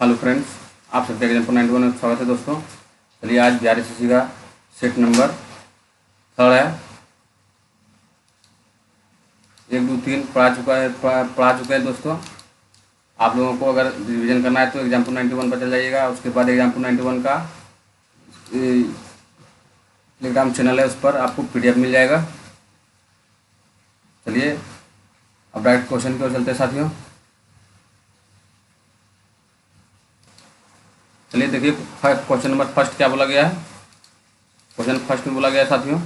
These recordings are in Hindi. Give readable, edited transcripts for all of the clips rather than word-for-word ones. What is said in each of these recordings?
हेलो फ्रेंड्स, आप सबका एग्जाम्पल 91 में स्वागत है दोस्तों। चलिए आज बिहार एसएससी का सेट नंबर 3 है। 1, 2, 3 पढ़ा चुके हैं दोस्तों। आप लोगों को अगर रिवीजन करना है तो एग्जाम्पल 91 पर चल जाइएगा। उसके बाद एग्जाम्पल 91 का टेलीग्राम चैनल है, उस पर आपको PDF मिल जाएगा। चलिए अब डायरेक्ट क्वेश्चन की ओर चलते हैं साथियों। चलिए देखिए क्वेश्चन नंबर फर्स्ट क्या बोला गया है। क्वेश्चन फर्स्ट में बोला गया है साथियों,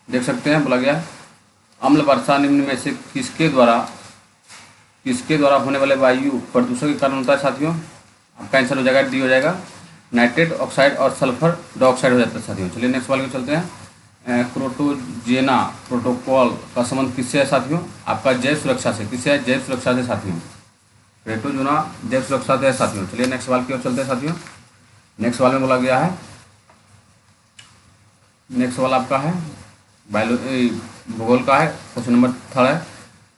देख सकते हैं। बोला गया है अम्ल वर्षा निम्न में से किसके द्वारा होने वाले वायु प्रदूषण के कारण होता है साथियों। आपका आंसर हो जाएगा डी हो जाएगा। नाइट्रेट ऑक्साइड और सल्फर डाइऑक्साइड हो जाता है साथियों। चलिए नेक्स्ट वाले को चलते हैं। क्रोटोजेना प्रोटोकॉल का संबंध किससे है साथियों। आपका जैव सुरक्षा से। किससे है? जैव सुरक्षा से साथियों। क्रोटोजेना जैव सुरक्षा से है साथियों। चलिए नेक्स्ट सवाल की ओर चलते हैं साथियों। नेक्स्ट सवाल में बोला गया है, नेक्स्ट सवाल आपका है भूगोल का है। क्वेश्चन नंबर 3 है।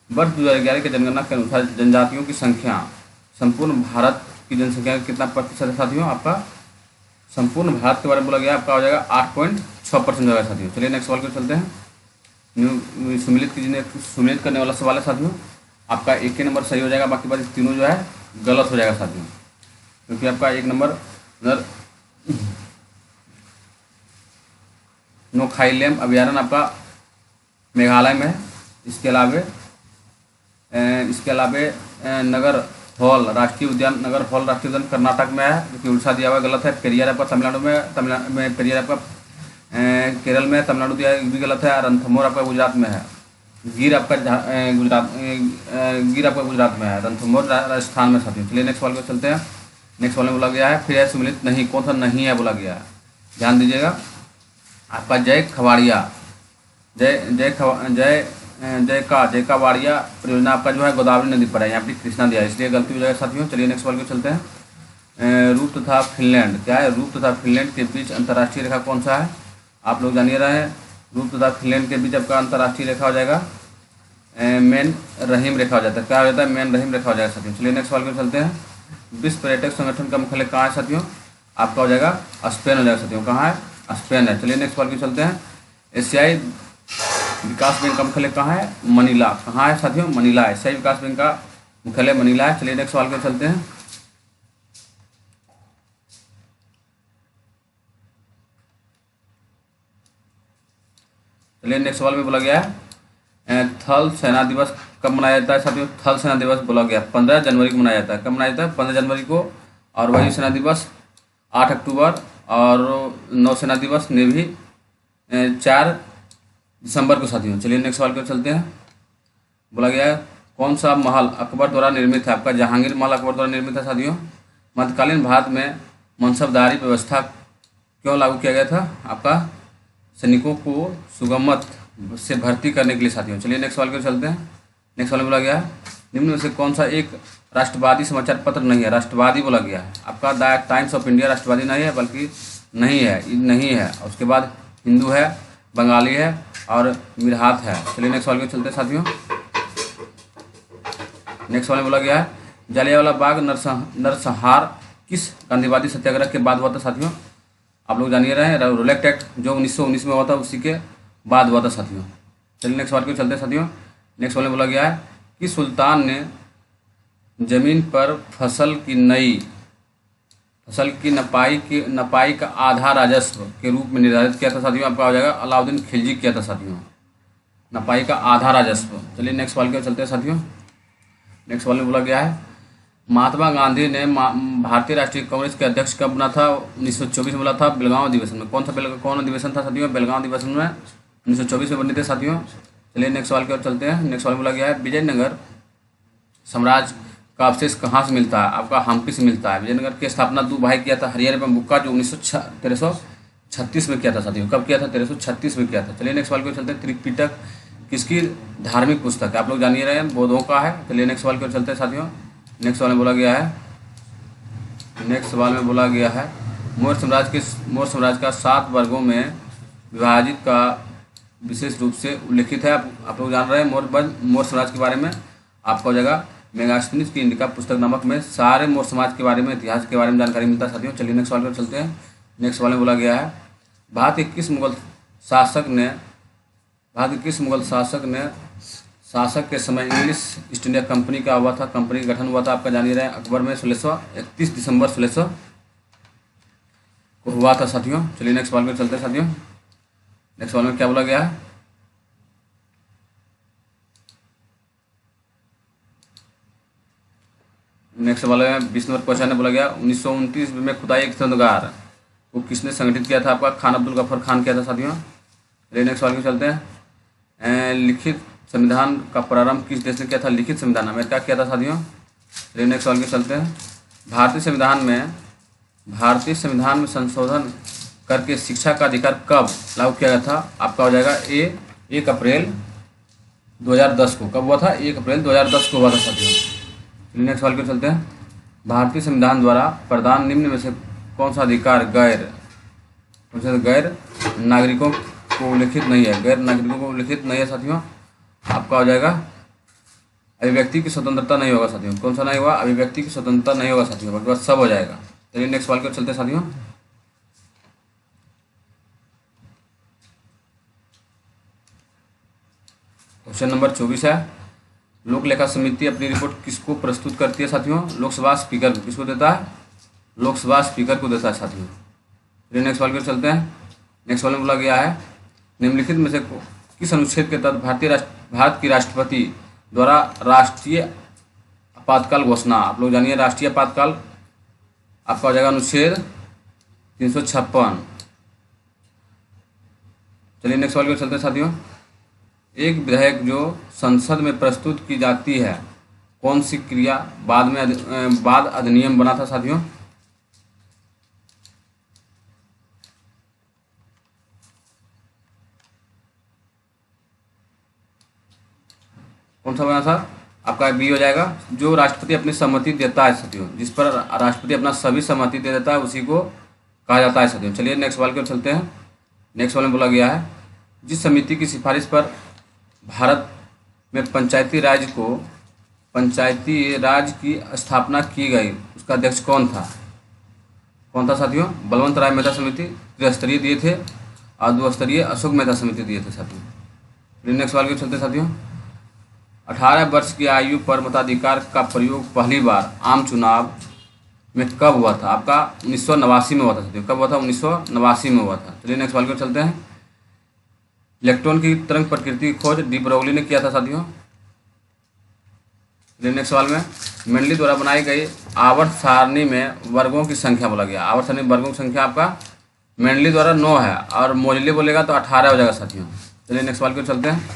वर्ष 2011 की जनगणना के अनुसार जनजातियों की संख्या संपूर्ण भारत की जनसंख्या का कितना प्रतिशत है साथियों। आपका संपूर्ण भारत के बारे में बोला गया, आपका हो जाएगा 8.6% हो जाएगा साथियों। चलिए नेक्स्ट सवाल की ओर चलते हैं। सम्मिलित करने वाला सवाल है साथियों। आपका 1 के नंबर सही हो जाएगा, बाकी बाकी तीनों जो है गलत हो जाएगा साथियों, क्योंकि आपका 1 नंबर नोखाईलेम अभ्यारण्य आपका मेघालय में है। इसके अलावे नगर हॉल राष्ट्रीय उद्यान कर्नाटक में है, जो कि उड़ीसा दिया हुआ गलत है। पेरियार आपका तमिलनाडु में, पेरियार आपका केरल में, तमिलनाडु दिया भी गलत है। रणथंभौर आपका गुजरात में है। गिर आपका गुजरात में है। रणथंभौर राजस्थान में साथियों। चलिए नेक्स्ट सवाल पर चलते हैं। नेक्स्ट सवाल में बोला गया है फिर है सम्मिलित नहीं, कौन सा नहीं है बोला गया है, ध्यान दीजिएगा। आपका जय का वाड़िया परियोजना आपका जो है गोदावरी नदी पर है, यहाँ पे कृष्णा दिया है, इसलिए गलती हो जाएगा साथियों। चलिए नेक्स्ट सवाल को चलते हैं। रूप तथा फिनलैंड क्या है। रूप तथा फिनलैंड के बीच अंतर्राष्ट्रीय रेखा कौन सा है, आप लोग जानिए रहे हैं। रूप तथा फिनलैंड के बीच आपका अंतर्राष्ट्रीय रेखा हो जाएगा मेन रहीम रेखा हो जाता है। क्या हो जाता है? मेन रहीम रेखा हो जाएगा साथियों। चलिए नेक्स्ट सवाल को चलते हैं। विश्व पर्यटक संगठन का मुख्यालय कहाँ है साथियों। आपका हो जाएगा स्पेन हो जाएगा साथियों। कहाँ है? स्पेन है। चलिए नेक्स्ट सवाल को चलते हैं। एशियाई विकास बैंक का मुख्यालय कहाँ है? मनीला। कहाँ है साथियों? मनीला है। एशियाई विकास बैंक का मुख्यालय मनीला है। चलिए नेक्स्ट सवाल को चलते हैं। चलिए नेक्स्ट सवाल में बोला गया है थल सेना दिवस कब मनाया जाता है साथियों। थल सेना दिवस बोला गया 15 जनवरी को मनाया जाता है। कब मनाया जाता है? 15 जनवरी को। और वायु सेना दिवस 8 अक्टूबर और नौसेना दिवस ने भी 4 दिसंबर को साथियों। चलिए नेक्स्ट सवाल पर चलते हैं। बोला गया है कौन सा महल अकबर द्वारा निर्मित है। आपका जहांगीर महल अकबर द्वारा निर्मित है साथियों। मध्यकालीन भारत में मनसबदारी व्यवस्था क्यों लागू किया गया था। आपका सैनिकों को सुगमत से भर्ती करने के लिए साथियों। चलिए नेक्स्ट सवाल पर चलते हैं। नेक्स्ट सवाल में बोला गया है निम्न में से कौन सा एक राष्ट्रवादी समाचार पत्र नहीं है। राष्ट्रवादी बोला गया है। आपका द टाइम्स ऑफ इंडिया राष्ट्रवादी नहीं है, बल्कि नहीं है। उसके बाद हिंदू है, बंगाली है और मिरहात है। चलिए नेक्स्ट सवाल पे चलते हैं साथियों। नेक्स्ट सवाल में बोला गया है जलियांवाला बाग नरसंहार किस गांधीवादी सत्याग्रह के बाद हुआ था साथियों। आप लोग जानिए रहे हैं रोलेक्ट एक्ट जो 1919 में हुआ था, उसी के बाद हुआ था साथियों। चलिए नेक्स्ट सवाल पे चलते हैं साथियों। नेक्स्ट सवाल में बोला गया है कि सुल्तान ने जमीन पर फसल की नपाई का आधा राजस्व के रूप में निर्धारित किया था साथियों। आपका हो जाएगा अलाउद्दीन खिलजी किया था साथियों, नपाई का आधा राजस्व। चलिए नेक्स्ट सवाल के चलते हैं साथियों। नेक्स्ट सवाल में बोला गया है महात्मा गांधी ने भारतीय राष्ट्रीय कांग्रेस के अध्यक्ष कब बना था। 1924 में बोला था बेलगांव अधिवेशन में। कौन अधिवेशन था साथियों। बेलगांव अधिवेशन में 1924 में बने थे साथियों। चलिए नेक्स्ट सवाल की ओर चलते हैं। नेक्स्ट सवाल बोला गया है विजयनगर साम्राज्य का अवशेष कहाँ से मिलता है। आपका हम्पी से मिलता है। विजयनगर की स्थापना 2 भाई किया था, हरिहर एवं बुक्का, जो 1336 में किया था साथियों। कब किया था? 1336 में किया था। चलिए नेक्स्ट सवाल की ओर चलते हैं। त्रिपिटक किसकी धार्मिक पुस्तक है। आप लोग जानिए रहे हैं बौद्धों का है। चलिए नेक्स्ट सवाल की ओर चलते हैं साथियों। नेक्स्ट सवाल में बोला गया है मौर्य साम्राज्य का 7 वर्गों में विभाजित का विशेष रूप से उल्लेखित है। आप लोग जान रहे हैं मौर्य साम्राज्य के बारे में। आपका हो जाएगा मेगास्थनीज की इंडिका पुस्तक नामक में सारे मौर्य समाज के बारे में, इतिहास के बारे में जानकारी मिलता है साथियों। चलिए नेक्स्ट सवाल पर चलते हैं। नेक्स्ट सवाल में बोला गया है, भारत के किस मुगल शासक के समय इंग्लिश ईस्ट इंडिया कंपनी का हुआ था, कंपनी का गठन हुआ था? आपका जान ही रहे अकबर में 31 दिसंबर 1600 को हुआ था साथियों। चलिए नेक्स्ट सवाल पर चलते हैं साथियों। नेक्स्ट सवाल में क्या बोला गया है, नेक्स्ट सवाल में 20 नंबर क्वेश्चन है, बोला गया 1929 में खुदाई एक खंडगार को किसने संगठित किया था? आपका खान अब्दुल गफर खान किया था साथियों। चलिए नेक्स्ट सवाल में चलते हैं। लिखित संविधान का प्रारंभ किस देश ने किया था? लिखित संविधान अमेरिका किया था साथियों। चलिए नेक्स्ट सवाल में चलते हैं। भारतीय संविधान में संशोधन करके शिक्षा का अधिकार कब लागू किया गया था? आपका हो जाएगा 1 अप्रैल 2010 को। कब हुआ था? 1 अप्रैल 2010 को हुआ था साथियों। नेक्स्ट सवाल पर चलते हैं। भारतीय संविधान द्वारा प्रदान निम्न में से कौन सा अधिकार गैर नागरिकों को उल्लिखित नहीं है? गैर नागरिकों को उल्लिखित नहीं है साथियों। आपका हो जाएगा अभिव्यक्ति की स्वतंत्रता नहीं होगा साथियों। कौन सा नहीं होगा? अभिव्यक्ति की स्वतंत्रता नहीं होगा साथियों, बाकी बात सब हो जाएगा। चलिए नेक्स्ट सवाल पर चलते हैं साथियों। क्वेश्चन नंबर 24 है, लोक लेखा समिति अपनी रिपोर्ट किसको प्रस्तुत करती है साथियों? लोकसभा स्पीकर को। किसको देता है? लोकसभा स्पीकर को देता है साथियों। चलिए नेक्स्ट सवाल पर चलते हैं। नेक्स्ट सवाल में बोला गया है, निम्नलिखित में से किस अनुच्छेद के तहत भारत की राष्ट्रपति द्वारा राष्ट्रीय आपातकाल घोषणा? आप लोग जानिए राष्ट्रीय आपातकाल। आपका हो जाएगा अनुच्छेद 356। चलिए नेक्स्ट सवाल पर चलते हैं साथियों। एक विधेयक जो संसद में प्रस्तुत की जाती है, कौन सी क्रिया बाद अधिनियम बना था साथियों? कौन सा बना था? आपका बी हो जाएगा, जो राष्ट्रपति अपनी सहमति देता है साथियों। जिस पर राष्ट्रपति अपना सभी सहमति दे देता है उसी को कहा जाता है साथियों। चलिए नेक्स्ट सवाल पर चलते हैं। नेक्स्ट सवाल में बोला गया है, जिस समिति की सिफारिश पर भारत में पंचायती राज की स्थापना की गई, उसका अध्यक्ष कौन था? साथियों? बलवंत राय मेहता समिति त्रिस्तरीय दिए थे और 2 स्तरीय अशोक मेहता समिति दिए थे साथियों। नेक्स्ट सवाल के चलते साथियों। 18 वर्ष की आयु पर मताधिकार का प्रयोग पहली बार आम चुनाव में कब हुआ था? आपका 1989 में हुआ था साथियों। कब हुआ था? 1989 में हुआ था। चलिए नेक्स्ट सवाल के चलते हैं। इलेक्ट्रॉन की तरंग प्रकृति की खोज डी ब्रोगली ने किया था साथियों। नेक्स्ट सवाल में, मेंडली द्वारा बनाई गई आवर्त सारणी में वर्गों की संख्या बोला गया। आवर्त सारणी वर्गों की संख्या आपका मेंडली द्वारा 9 है और मोजले बोलेगा तो 18 हो जाएगा साथियों। चलिए नेक्स्ट सवाल पर चलते हैं।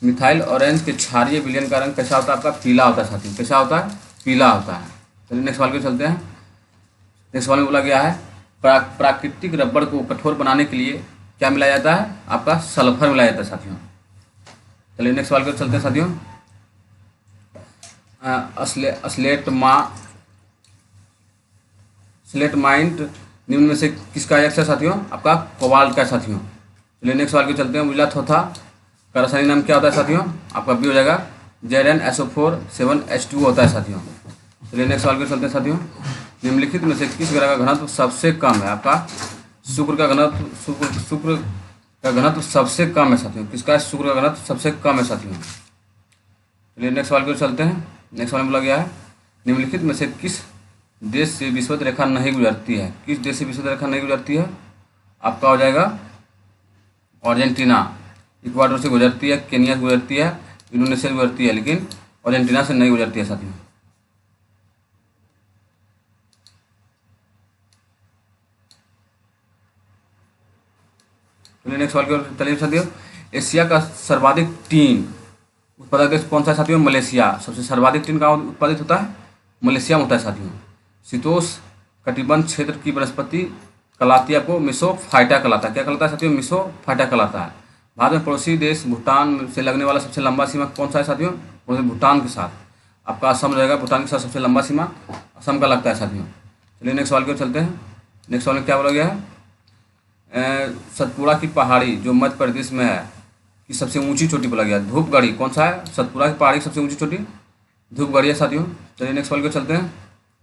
मिथाइल ऑरेंज के क्षारीय विलयन का रंग कैसा होता है? आपका पीला होता है साथियों। कैसा होता है? पीला होता है। चलिए नेक्स्ट सवाल पर चलते हैं। नेक्स्ट सवाल में बोला गया है, प्राकृतिक रबड़ को कठोर बनाने के लिए क्या मिलाया जाता है? आपका सल्फर मिलाया जाता है साथियों। चलिए नेक्स्ट सवाल पर चलते हैं साथियों। स्लेटमाइट निम्न में से किसका अयस्क है साथियों? आपका कोबाल्ट का साथियों। चलिए नेक्स्ट सवाल पर चलते हैं। उजला थोथा का रासायनिक नाम क्या होता है साथियों? आपका बी हो जाएगा, ZnSO4 7H2 होता है साथियों। चलिए नेक्स्ट सवाल पर चलते हैं साथियों। निम्नलिखित में से किस ग्रह का घनत्व सबसे कम है? आपका शुक्र का घनत्व सबसे कम है साथियों। किसका? शुक्र का घनत्व सबसे कम है साथियों। चलिए नेक्स्ट सवाल पर चलते हैं। नेक्स्ट सवाल में बोला गया है, निम्नलिखित में से किस देश से विषुवत रेखा नहीं गुजरती है? किस देश से विषुवत रेखा नहीं गुजरती है? आपका हो जाएगा अर्जेंटीना। इक्वाडोर से गुजरती है, केनिया से गुजरती है, इंडोनेशिया से गुजरती है, लेकिन अर्जेंटीना से नहीं गुजरती है साथियों। नेक्स्ट सवाल की चलिए साथियों। एशिया का सर्वाधिक टीन उत्पादक देश कौन सा है साथियों? मलेशिया। सबसे सर्वाधिक टीन कहाँ उत्पादित होता है? मलेशिया में होता है साथियों। शीतोष्ण कटिबंध क्षेत्र की वनस्पति कहलाती है आपको मिसोफाइटा कहलाता है। क्या कहलाता है साथियों? मिसोफाइटा कहलाता है। भारत में पड़ोसी देश भूटान से लगने वाला सबसे लंबा सीमा कौन सा है साथियों? भूटान के साथ। आपका असम रहेगा। भूटान के साथ सबसे लंबा सीमा असम का लगता है साथियों। चलिए नेक्स्ट सवाल की ओर चलते हैं। नेक्स्ट सवाल में क्या बोला गया है? सतपुड़ा की पहाड़ी जो मध्य प्रदेश में है की सबसे ऊंची चोटी बोला गया। धूपगढ़ी कौन सा है? सतपुड़ा की पहाड़ी की सबसे ऊंची चोटी धूप गढ़िया साथियों। चलिए नेक्स्ट सवाल को चलते हैं।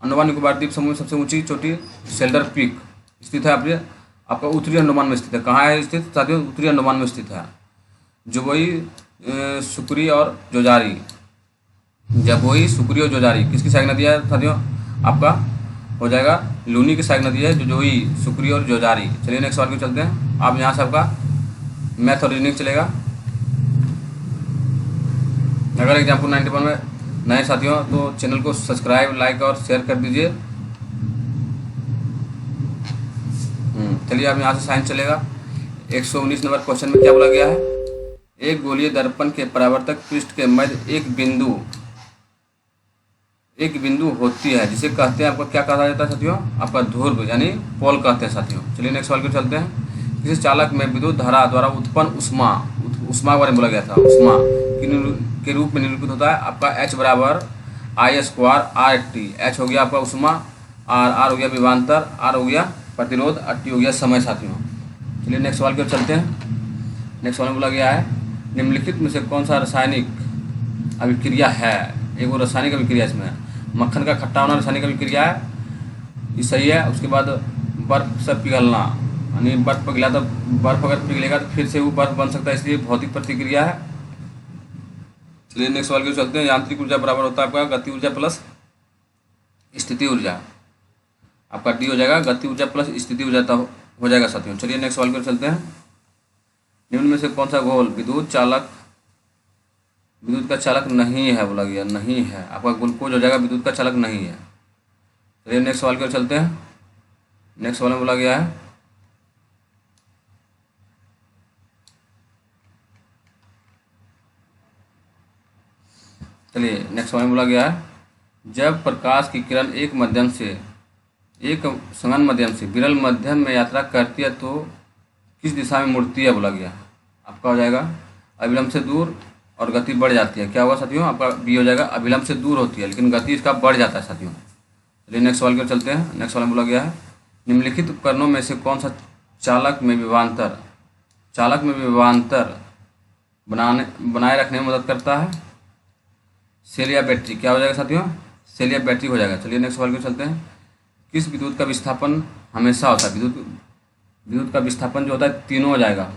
अंडमान निकोबार द्वीप समूह में सबसे ऊंची चोटी शेल्डर पीक स्थित है आपका उत्तरी अंडमान में स्थित है। कहाँ है स्थित साथियों? उत्तरी अंडमान में स्थित है। जबोई, सुकरी और जोजारी, जबोई, सुकरी और जोजारी किसकी सहायक नदी है साथियों? आपका हो जाएगा लूनी की सहायक नदी है जबोई, सुकरी और जोजारी। चलिए नेक्स्ट सवाल को चलते हैं। आप यहाँ से आपका मैथ और रीजनिंग चलेगा। अगर एग्जाम को 91 में नए साथियों तो चैनल को सब्सक्राइब, लाइक और शेयर कर दीजिए। चलिए अब यहाँ से साइंस चलेगा। 119 नंबर क्वेश्चन में क्या बोला गया है? एक गोलीय दर्पण के परावर्तक पृष्ठ के मध्य एक बिंदु होती है जिसे कहते हैं, आपको क्या कहा जाता है साथियों? आपका ध्रुव यानी पोल कहते हैं साथियों। चलिए नेक्स्ट सवाल को चलते हैं। किसी चालक में विद्युत धारा द्वारा उत्पन्न उष्मा के बारे में बोला गया था। उष्मा के रूप में निरूपित होता है आपका H बराबर I² RT। H हो गया आपका उष्मा, R हो गया विभवांतर, R हो गया प्रतिरोध, T हो गया समय साथियों। चलिए नेक्स्ट सवाल की ओर चलते हैं। नेक्स्ट सवाल में बोला गया है निम्नलिखित में से कौन सा रासायनिक अभिक्रिया है? एक वो रासायनिक अभिक्रिया इसमें मक्खन का खट्टा होना रासायनिक अभिक्रिया है, ये सही है। उसके बाद बर्फ से पिघलना, यानी बर्फ पिघला तो बर्फ अगर पिघलेगा तो फिर से वो बर्फ बन सकता है, इसलिए भौतिक प्रतिक्रिया है। चलिए नेक्स्ट सवाल की ओर चलते हैं। यांत्रिक ऊर्जा बराबर होता है आपका गति ऊर्जा प्लस स्थिति ऊर्जा। आपका डी हो जाएगा गति ऊर्जा प्लस स्थिति ऊर्जा हो जाएगा साथियों। चलिए नेक्स्ट सवाल की ओर चलते हैं। निम्न में से कौन सा घोल विद्युत का चालक नहीं है? बोला गया नहीं है। आपका ग्लूकोज हो जाएगा विद्युत का चालक नहीं है। चलिए नेक्स्ट सवाल की ओर चलते हैं। नेक्स्ट सवाल में बोला गया है चलिए नेक्स्ट सवाल में बोला गया है जब प्रकाश की किरण एक सघन माध्यम से विरल माध्यम में यात्रा करती है तो किस दिशा में मुड़ती है? बोला गया आपका हो जाएगा अविलंब से दूर और गति बढ़ जाती है। क्या होगा साथियों? आपका बी हो जाएगा अविलंब से दूर होती है लेकिन गति इसका बढ़ जाता है साथियों। चलिए नेक्स्ट सवाल की ओर चलते हैं। नेक्स्ट सवाल में बोला गया है निम्नलिखित उपकरणों में से कौन सा चालक में विभवांतर बनाए रखने में मदद करता है? सेल या बैटरी। क्या हो जाएगा साथियों? सेल या बैटरी हो जाएगा। चलिए नेक्स्ट सवाल की ओर चलते हैं। किस विद्युत का विस्थापन हमेशा होता है? विद्युत का विस्थापन जो होता है तीनों हो जाएगा।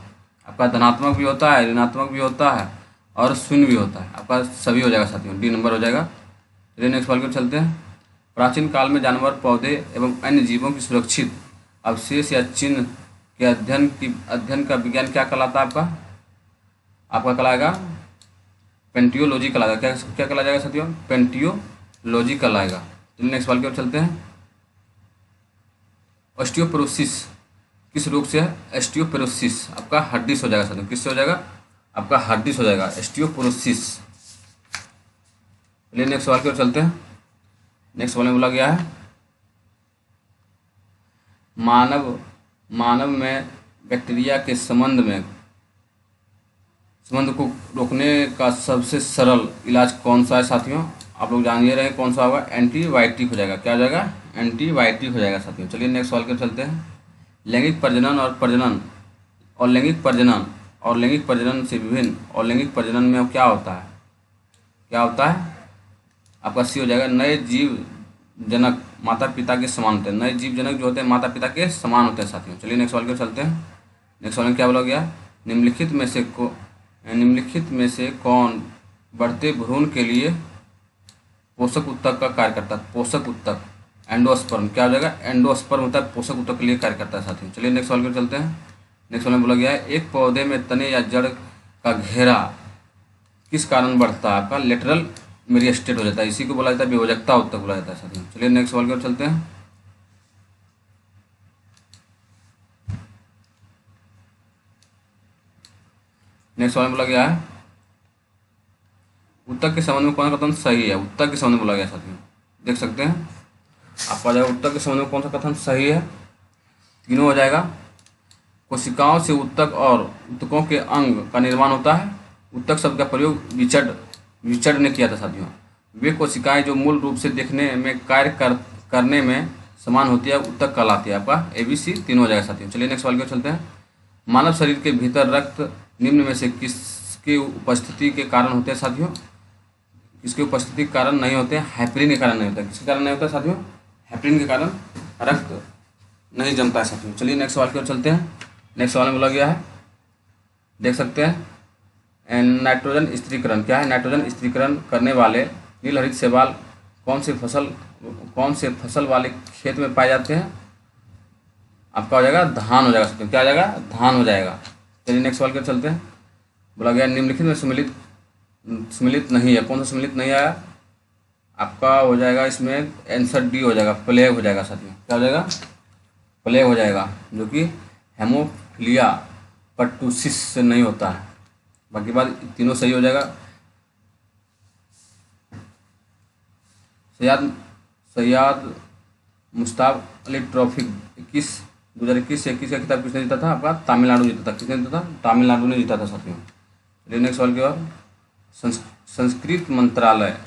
आपका धनात्मक भी होता है, ऋणात्मक भी होता है और शून्य भी होता है। आपका सभी हो जाएगा साथियों, डी नंबर हो जाएगा। चलिए नेक्स्ट सवाल की ओर चलते हैं। प्राचीन काल में जानवर, पौधे एवं अन्य जीवों की सुरक्षित अवशेष या चिन्ह के अध्ययन का विज्ञान क्या कहलाता है? आपका कहलाएगा पेंटियोलॉजी कहलाएगा। क्या कहला जाएगा साथियों? पेंटियोलॉजी कहलाएगा। चलिए नेक्स्ट सवाल की ओर चलते हैं। ऑस्टियोपोरोसिस किस रोग से है? ऑस्टियोपोरोसिस आपका हड्डिस हो जाएगा साथियों। किससे हो जाएगा? आपका हड्डिस हो जाएगा ऑस्टियोपोरोसिस। चलिए नेक्स्ट सवाल की ओर चलते हैं। नेक्स्ट सवाल में बोला गया है मानव में बैक्टीरिया के संबंध को रोकने का सबसे सरल इलाज कौन सा है साथियों? आप लोग जानिए रहे कौन सा होगा? एंटीबायोटिक हो जाएगा। क्या हो जाएगा? एंटीबायोटिक हो जाएगा साथियों। चलिए नेक्स्ट सवाल की चलते हैं। लैंगिक प्रजनन से विभिन्न और लैंगिक प्रजनन में क्या होता है? आपका सी हो जाएगा नए जीव जनक माता पिता के समान होते हैं। नए जीव जनक जो होते हैं माता पिता के समान होते हैं साथियों। चलिए नेक्स्ट सवाल की चलते हैं। नेक्स्ट सवाल में क्या बोला गया? निम्नलिखित में से कौन बढ़ते भ्रूण के लिए पोषक उत्तक का कार्य करता है? पोषक उत्तक एंडोस्पर्म। क्या हो जाएगा? एंडोस्पर्म होता है पोषक उत्तक के लिए कार्य करता है साथियों। चलिए नेक्स्ट सवाल की चलते हैं। नेक्स्ट सवाल में बोला गया है एक पौधे में तने या जड़ का घेरा किस कारण बढ़ता है? आपका लेटरल मेरिस्टेट हो जाता है। इसी को बोला जाता है विभोजकता उत्तक बोला जाता है साथियों। चलिए नेक्स्ट सवाल की ओर चलते हैं। नेक्स्ट सवाल में बोला गया है उत्तक के संबंध में कौन सा कथन सही है? उत्तक के संबंध में बोला गया साथियों, देख सकते हैं आपका जाएगा उत्तक के संबंध में कौन सा कथन सही है? तीनों हो जाएगा। कोशिकाओं से उत्तक और उत्तकों के अंग का निर्माण होता है। उत्तक शब्द का प्रयोग विचर्ड ने किया था साथियों। वे कोशिकाएं जो मूल रूप से देखने में करने में समान होती है उत्तक कहलाती है। आपका ABC तीनों हो जाएगा साथियों। चलिए नेक्स्ट सवाल की ओर चलते हैं। मानव शरीर के भीतर रक्त निम्न में से किसकी उपस्थिति के कारण होते हैं साथियों? किसकी उपस्थिति के कारण नहीं होते हैं? हेपरिन के कारण नहीं होता है। किसके कारण नहीं होता है साथियों? हेपरिन के कारण रक्त नहीं जमता है साथियों। चलिए नेक्स्ट सवाल की ओर चलते हैं। नेक्स्ट सवाल में बोला गया है, देख सकते हैं, नाइट्रोजन स्थिरीकरण क्या है? नाइट्रोजन स्थिरीकरण करने वाले नीलहरित शैवाल कौन से फसल वाले खेत में पाए जाते हैं? आपका हो जाएगा धान हो जाएगा साथियों। क्या हो जाएगा? धान हो जाएगा। चलिए नेक्स्ट सवाल की ओर चलते हैं। बोला गया निम्नलिखित में सम्मिलित नहीं है। कौन सा सम्मिलित नहीं आया? आपका हो जाएगा इसमें आंसर डी हो जाएगा, प्लेग हो जाएगा साथियों। क्या हो जाएगा? प्लेग हो जाएगा, जो कि हेमोफिलिया पर्टुसिस से नहीं होता है। बाकी बात तीनों सही हो जाएगा। सैयद मुश्ताक अली ट्रॉफी 2021 से 21 का खिताब किसने जीता था? आपका तमिलनाडु जीता था। किसने जीता था? तमिलनाडु ने जीता था साथियों। चलिए नेक्स्ट सवाल की ओर। संस्कृत मंत्रालय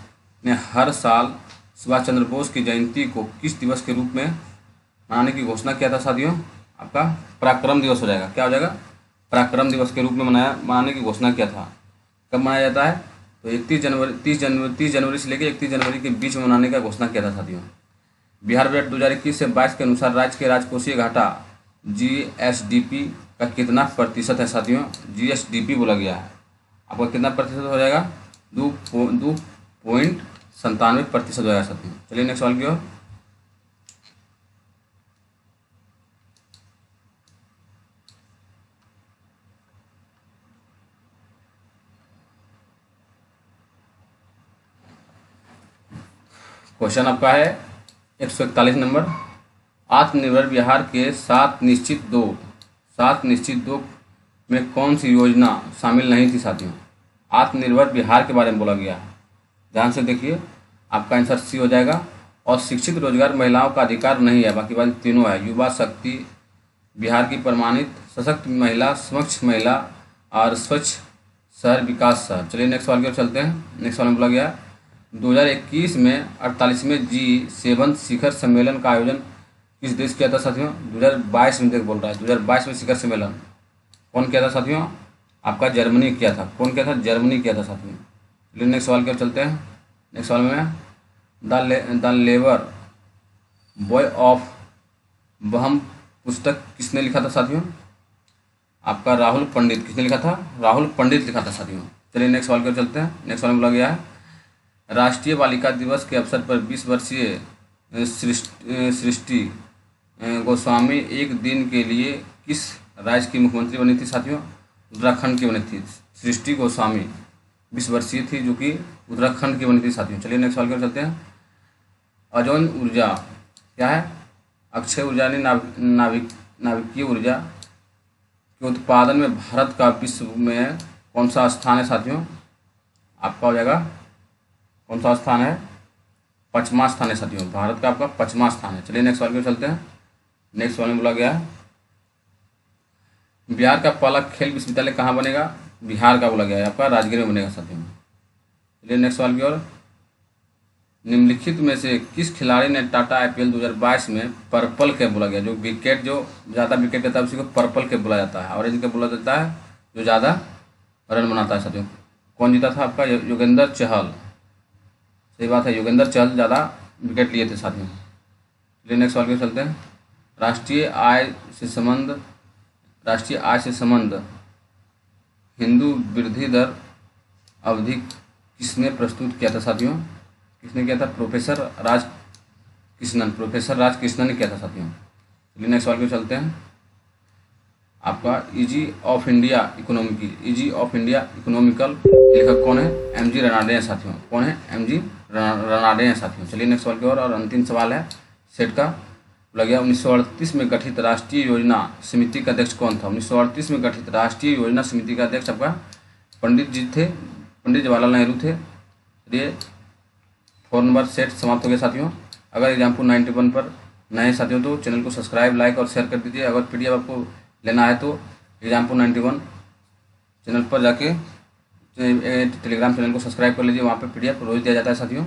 ने हर साल सुभाष चंद्र बोस की जयंती को किस दिवस के रूप में मनाने की घोषणा किया था साथियों? आपका पराक्रम दिवस हो जाएगा। क्या हो जाएगा? पराक्रम दिवस के रूप में मनाने की घोषणा किया था। कब मनाया जाता है? तो 30 जनवरी से लेकर 31 जनवरी के बीच में मनाने का घोषणा किया था साथियों। बिहार बजट 2021 से 22 के अनुसार राज्य के राजकोषीय घाटा जीएसडीपी का कितना प्रतिशत है साथियों? जीएसडीपी बोला गया है। आपका कितना प्रतिशत हो जाएगा? 2.97% हो जाएगा साथियों। चलिए नेक्स्ट सवाल की ओर। क्वेश्चन आपका है 141 नंबर। आत्मनिर्भर बिहार के 7 निश्चित दो में कौन सी योजना शामिल नहीं थी साथियों? आत्मनिर्भर बिहार के बारे में बोला गया है। ध्यान से देखिए, आपका आंसर सी हो जाएगा। और शिक्षित रोजगार महिलाओं का अधिकार नहीं है। बाकी बात तीनों है। युवा शक्ति बिहार की प्रमाणित सशक्त महिला, समक्ष महिला और स्वच्छ शहर विकास शहर। चलिए नेक्स्ट सवाल की ओर चलते हैं। नेक्स्ट सवाल में बोला गया 2021 में 48वें G7 शिखर सम्मेलन का आयोजन किस देश किया था साथियों? 2022 में बोल रहा है। 2022 में शिखर सम्मेलन कौन किया था साथियों? आपका जर्मनी किया था। कौन किया था? जर्मनी किया था साथियों। चलिए नेक्स्ट सवाल की ओर चलते हैं। नेक्स्ट सवाल में द लेबर बॉय ऑफ बहम पुस्तक किसने लिखा था साथियों? आपका राहुल पंडित। किसने लिखा था? राहुल पंडित लिखा था साथियों। चलिए नेक्स्ट सवाल की ओर चलते हैं। नेक्स्ट सवाल में बोला गया है राष्ट्रीय बालिका दिवस के अवसर पर 20 वर्षीय सृष्टि गोस्वामी एक दिन के लिए किस राज्य की मुख्यमंत्री बनी थी साथियों? उत्तराखंड की बनी थी। सृष्टि गोस्वामी 20 वर्षीय थी, जो कि उत्तराखंड की बनी थी साथियों। चलिए नेक्स्ट सवाल की ओर चलते हैं। अजौन ऊर्जा क्या है? अक्षय ऊर्जा ने नाभिकीय ऊर्जा के उत्पादन में भारत का विश्व में कौन सा स्थान है साथियों? आपका हो जाएगा कौन सा स्थान है? 5वां स्थान है साथियों। भारत का आपका 5वां स्थान है। चलिए नेक्स्ट सवाल की ओर चलते हैं। नेक्स्ट सवाल में बोला गया है बिहार का पहला खेल विश्वविद्यालय कहाँ बनेगा? बिहार का बोला गया है आपका राजगीर में बनेगा साथियों। चलिए नेक्स्ट सवाल की ओर। निम्नलिखित में से किस खिलाड़ी ने टाटा IPL 2022 में पर्पल कैप बोला गया? जो ज़्यादा विकेट लेता है उसी को पर्पल कैप बोला जाता है। ऑरेंज कैप बोला जाता है जो ज़्यादा रन बनाता है साथियों। कौन जीता था? आपका योगेंद्र चहल। सही बात है, योगेंद्र चहल ज़्यादा विकेट लिए थे साथियों। चलिए नेक्स्ट सवाल की ओर चलते हैं। राष्ट्रीय आय से संबंध हिंदू वृद्धि दर अवधि किसने प्रस्तुत किया था साथियों? किसने किया था? प्रोफेसर राज कृष्णन ने किया था साथियों। चलिए नेक्स्ट सवाल की ओर चलते हैं। आपका ईजी ऑफ इंडिया इकोनॉमिकल लेखक कौन है? MG रनाडे हैं साथियों। कौन है? MG रनाडे हैं साथियों। चलिए नेक्स्ट सवाल की ओर। और अंतिम सवाल है सेट का। बोला गया 1938 में गठित राष्ट्रीय योजना समिति का अध्यक्ष कौन था? 1938 में गठित राष्ट्रीय योजना समिति का अध्यक्ष आपका पंडित जवाहरलाल नेहरू थे। चलिए 4 नंबर सेट समाप्त हो गया साथियों। अगर एग्जाम्पल 91 पर नए साथियों तो चैनल को सब्सक्राइब, लाइक और शेयर कर दीजिए। अगर PDF आपको लेना है तो एग्जाम्पल 91 चैनल पर जाके टेलीग्राम चैनल को सब्सक्राइब कर लीजिए। वहाँ पे PDF रोज दिया जाता है साथियों।